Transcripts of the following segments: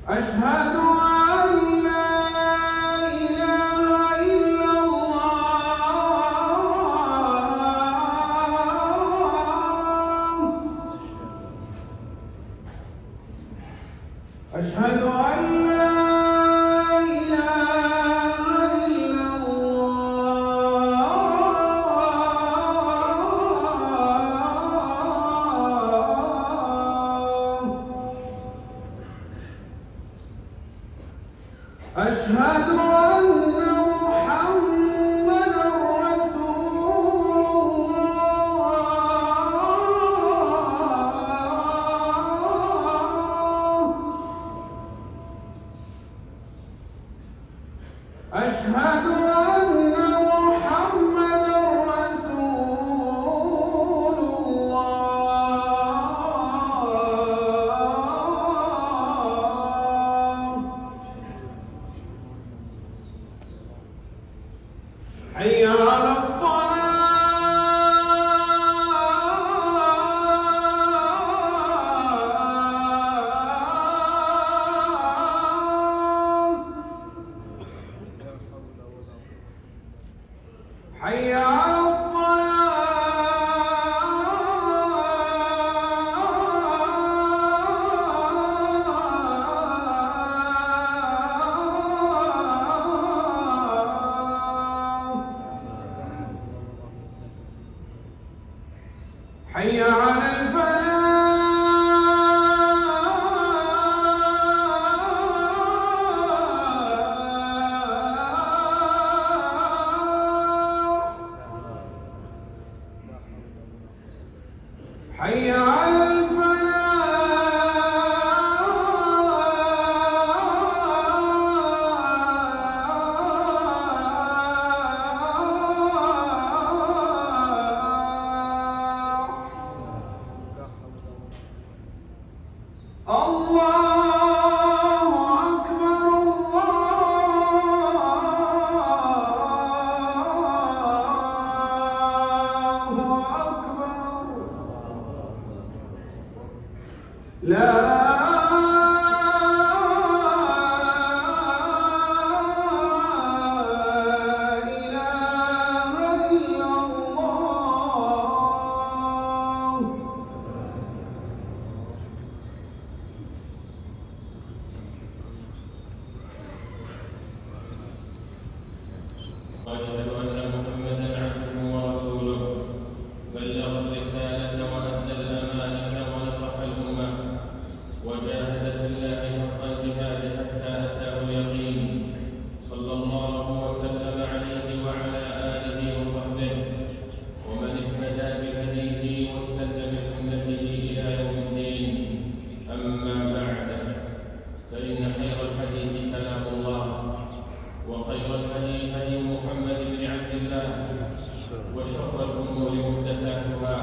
أشهد أن لا إله إلا الله. أشهد أن لا إله إلا الله. أشهد أن محمدًا رسول الله. أشهد أن محمدًا رسول الله. حي على الصلاة. حي على الصلاة. حي على الفلاح. حي على الفلاح. الله أكبر الله أكبر. لا إله إلا الله. وأشهد أن محمدًا عبده ورسوله بلغ الرسالة وأدى الأمانة ونصح الأمة وجاهد في الله حق الجهاد حتى أتاه اليقين صلى الله وسلم عليه وعلى آله وصحبه ومن اهتدى بهديه واستنى بسنته إلى يوم الدين. أما بعد، فإن خير الحديث كلام الله، وخير الهدي هدي محمد بن عبد الله، وشر الأمور محدثاتها،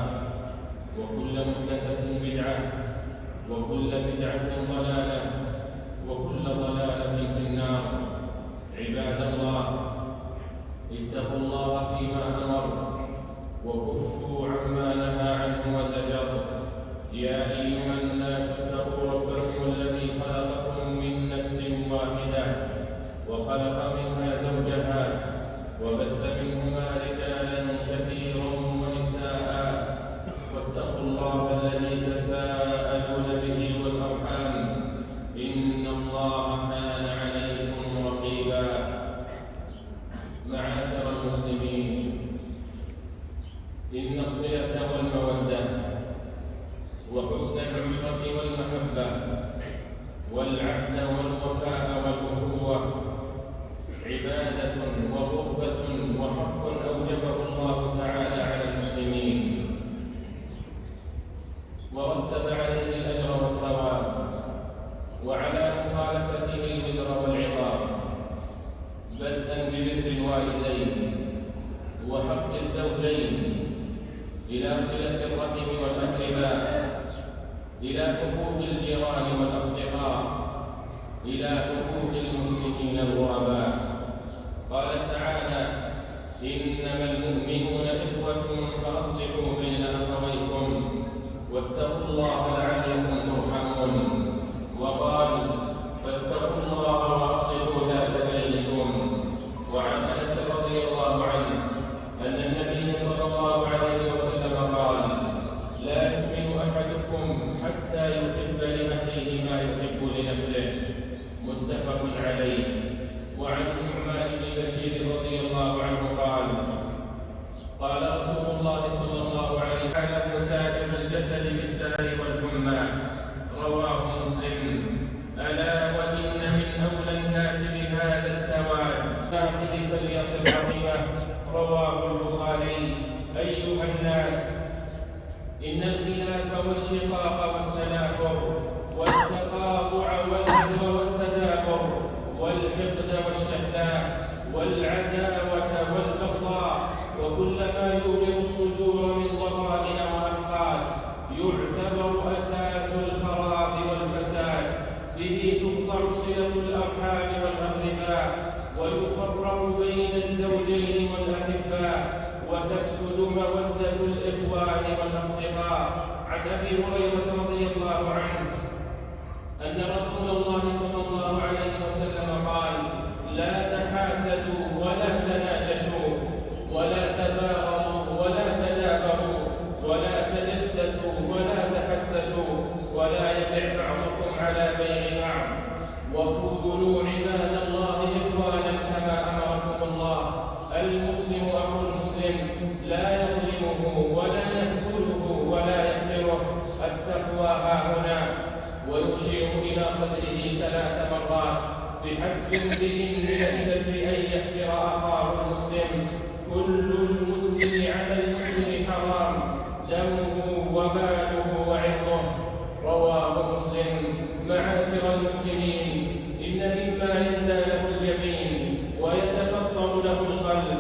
وكل محدثة بدعة، وكل بدعة ضلالة، وكل ضلالة في النار. عباد الله، اتقوا الله فيما أمر وكفوا عما نهى عنه وزجر. يا أيها الناس اتقوا ربكم الذي خلقكم من نفس واحدة وخلق منها زوجها وبث منهما رجالا كثيرا ونساء، واتقوا الله الذي تساءلون به والأرحام، إن الله كان عليكم رقيبا. معاشر المسلمين، إن الصلة والمودة وحسن العشرة والمحبة والعهد والوفاء والأخوة عبادة وقربة وحق أوجبه الله تعالى على المسلمين، ورتب عليه الأجر والثواب، وعلى مخالفته الوزر والعقاب، بدءا ببر الوالدين وحق الزوجين، إلى صلة الرحم والأقرباء، إلى حقوق الجيران والأصدقاء، إلى حقوق المسلمين الغرباء. قال تعالى: إنما المؤمنون إخوة فأصلحوا بين أخويكم واتقوا الله لعلكم ترحمون. وقال: والعداوة والبغضاء وكل ما يوقظ الصدور من ضغائن وأحقاد يعتبر أساس الخراب والفساد. به تقطع صلة الأرحام والأقرباء ويفرق بين الزوجين والأحباء وتفسد مودة الإخوان والأصدقاء. عن أبي هريرة رضي الله عنه أن رسول الله صلى الله عليه وسلم قال: لا تحاسدوا ولا تناجشوا ولا تباغضوا ولا تدابروا ولا تجسسوا ولا تحسسوا ولا يبع بعضكم على بيع بعض وكونوا عباد الله إخوانا كما أمركم الله. المسلم أخو المسلم لا يظلمه ولا يخذله ولا يقهره. التقوى ها هنا. ويشير إلى صدره 3 مرات: بحسب امرئ من الشر أن يحقر أخاه المسلم. كل المسلم على المسلم حرام، دمه وماله وعرضه. رواه مسلم. معاشر المسلمين، إن مما يندى له الجبين ويتفطر له القلب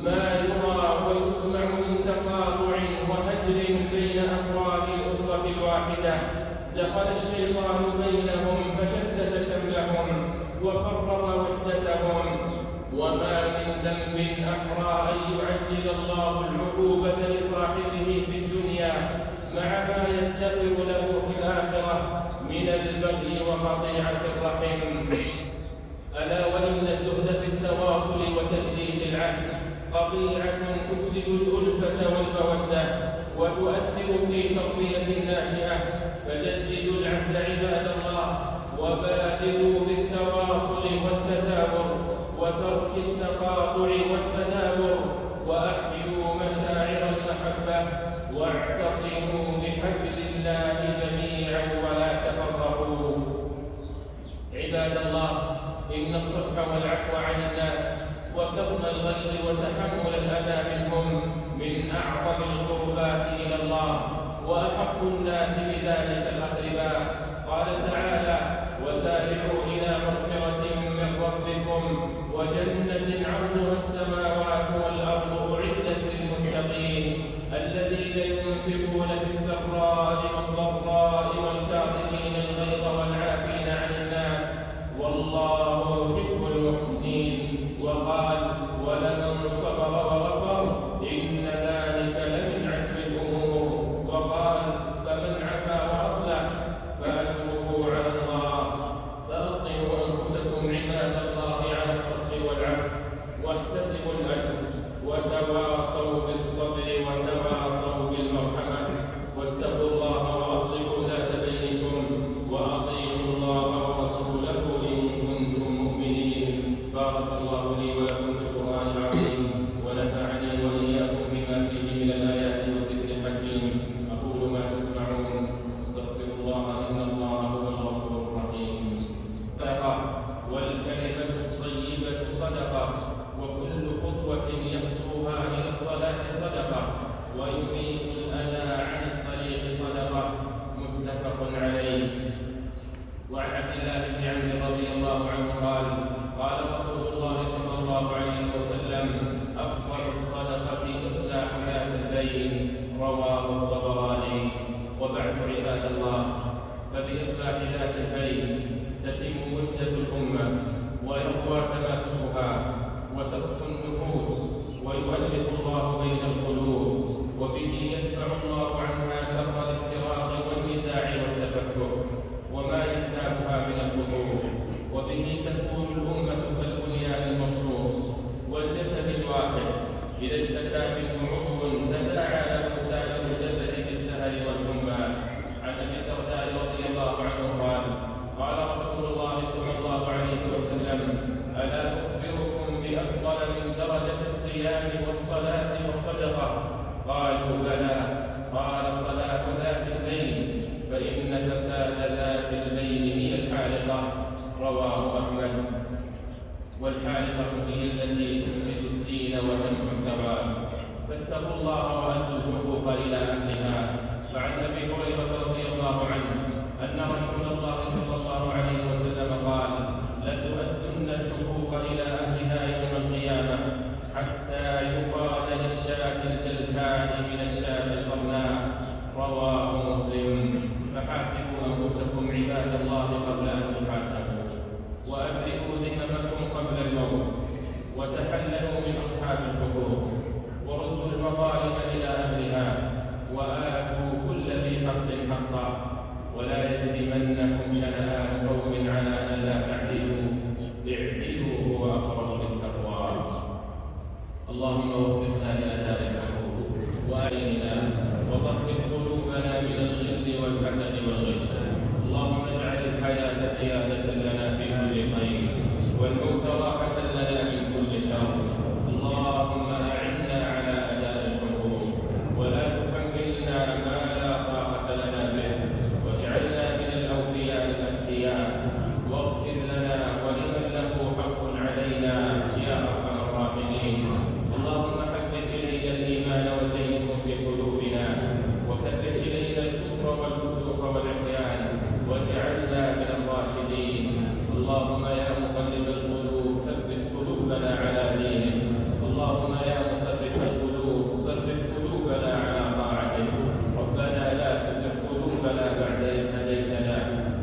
ما يرى ويسمع من تقاطع وهجر بين أفراد الأسرة الواحدة. دخل الشيطان بينهم فشتت شملهم وفرق وحدتهم. وما من ذنب أحرى أن يعجل الله العقوبة لصاحبه في الدنيا مع ما يدخر له في الآخرة من البغي وقطيعة الرحم. ألا وإن الزهد في التواصل وتجديد العهد قطيعة تفسد الألفة والمودة وتؤثر في تربية الناشئة. فجددوا العهد عباد الله، وبادروا بالتواصل والتزاور وترك التقاطع والتدابر، وأحيوا مشاعر المحبة، واعتصموا بحبل الله جميعا ولا تفرقوا. عباد الله، إن الصفح والعفو عن الناس وكظم الغيظ وتحمل الأذى منهم من أعظم القربات إلى الله، وأحق الناس بذلك الأقرباء. قال تعالى: وسارعوا إلى مغفرة من ربكم وجنة عرضها السماوات والأرض أعدت للمتقين الذين ينفقون في السراء والضراء والكاظمين الغيظ والعافين عن الناس والله يحب المحسنين. وقال: ولمن صبر وغفر إن ذلك لمن عزم الأمور. وقال: فمن عفا وأصلح فأجره على الله. فأطيعوا أنفسكم عباد الله على الصبر والعفو، واحتسبوا الأجر، وتواصوا بالصبر وتواصوا بالمرحمة، واتقوا الله وأصلحوا ذات بينكم، وأطيعوا الله ورسوله إن كنتم مؤمنين. بارك الله لي ولكم في القرآن العظيم، ونفعني وإياكم بما فيه من الآيات والذكر الحكيم. أقول ما تسمعون، استغفر الله إن الله هو الغفور الرحيم. والكلمة الطيبة صدقة، وكل خطوة يخطوها إلى الصلاة صدقة، ويميت الأذى عن الطريق صدقة. متفق عليه. وعن عبد الله بن عمرو رضي الله عنه قال: قال رسول الله صلى الله عليه وسلم: أفضل الصدقة إصلاح ذات البين. رواه الطبراني. وبعد عباد الله، فبإصلاح ذات البين تتم مدة الأمة ويقوى تماسكها وتصفو النفوس ويؤلف الله بين القلوب، وبه يدفع الله عنها شر الافتراق والنزاع والتفكك وما ينتابها من الفتور، وبه تكون الأمة كالبنيان المرصوص والجسد الواحد إذا اشتكى منه عضو تداعى له سائر الجسد بالسهر والحمى. عن أبي الدرداء رضي الله عنه قال: قال رسول الله صلى الله عليه وسلم: ألا أخبركم بأفضل من درجة الصيام والصلاة والصدقة؟ قالوا: بلى. قال: صلاة ذات البين، فإن فساد ذات البين هي الحالقة. رواه أحمد. والحالقة هي التي تفسد الدين وتمحو الثواب. فاتقوا الله وأدوا الحقوق إلى أهلها. فعن أبي هريرة رضي الله عنه أن رسول الله صلى الله عليه وسلم قال: لتؤدن الحقوق إلى أهلها يوم أصحاب الحقوق، وردوا المظالم إلى أهلها، وآتوا كل ذي حق حقه، ولا يجرمنكم شنآن قوم على ألا تعدلوا اعدلوا هو أقرب للتقوى. اللهم وفقنا لأداء الحقوق وأعيننا وطهر قلوبنا من الغل والحسد والغش. اللهم اجعل الحياة زيادة لنا في كل خير والموت راحة لنا من كل شر. اللهم أعنا على أداء الحقوق ولا تحملنا ما لا طاقة لنا به، واجعلنا من الأوفياء الأتقياء، واغفر لنا ولمن له حق علينا يا أرحم الراحمين. اللهم حبب إلينا الإيمان وزينه في قلوبنا، وكره إلينا الكفر والفسوق والعصيان، واجعلنا من الراشدين. اللهم يا مقلب القلوب ثبت قلوبنا على دينك. اللهم يا مصرف القلوب صرف قلوبنا على طاعتك. ربنا لا تزغ قلوبنا بعد إذ هديتنا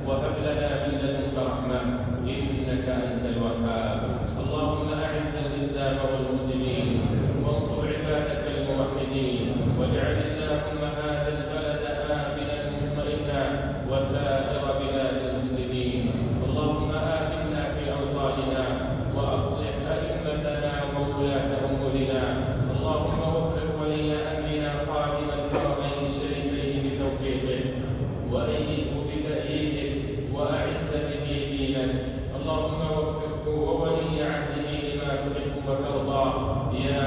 وهب لنا من لدنك رحمة إنك أنت الوهاب. اللهم أعز الإسلام والمسلمين وانصر عبادك الموحدين، واجعل اللهم هذا البلد آمنا مطمئنا وسائر بلاد المسلمين. اللهم آمنا في أوطاننا وأصلح أئمتنا وولاة أمورنا. اللهم وفق ولي أمرنا خادم الحرمين الشريفين بتوفيقك، وأيده بتأييدك، وأعز به دينك. اللهم وفقه وولي عهده لما تحب وترضى يا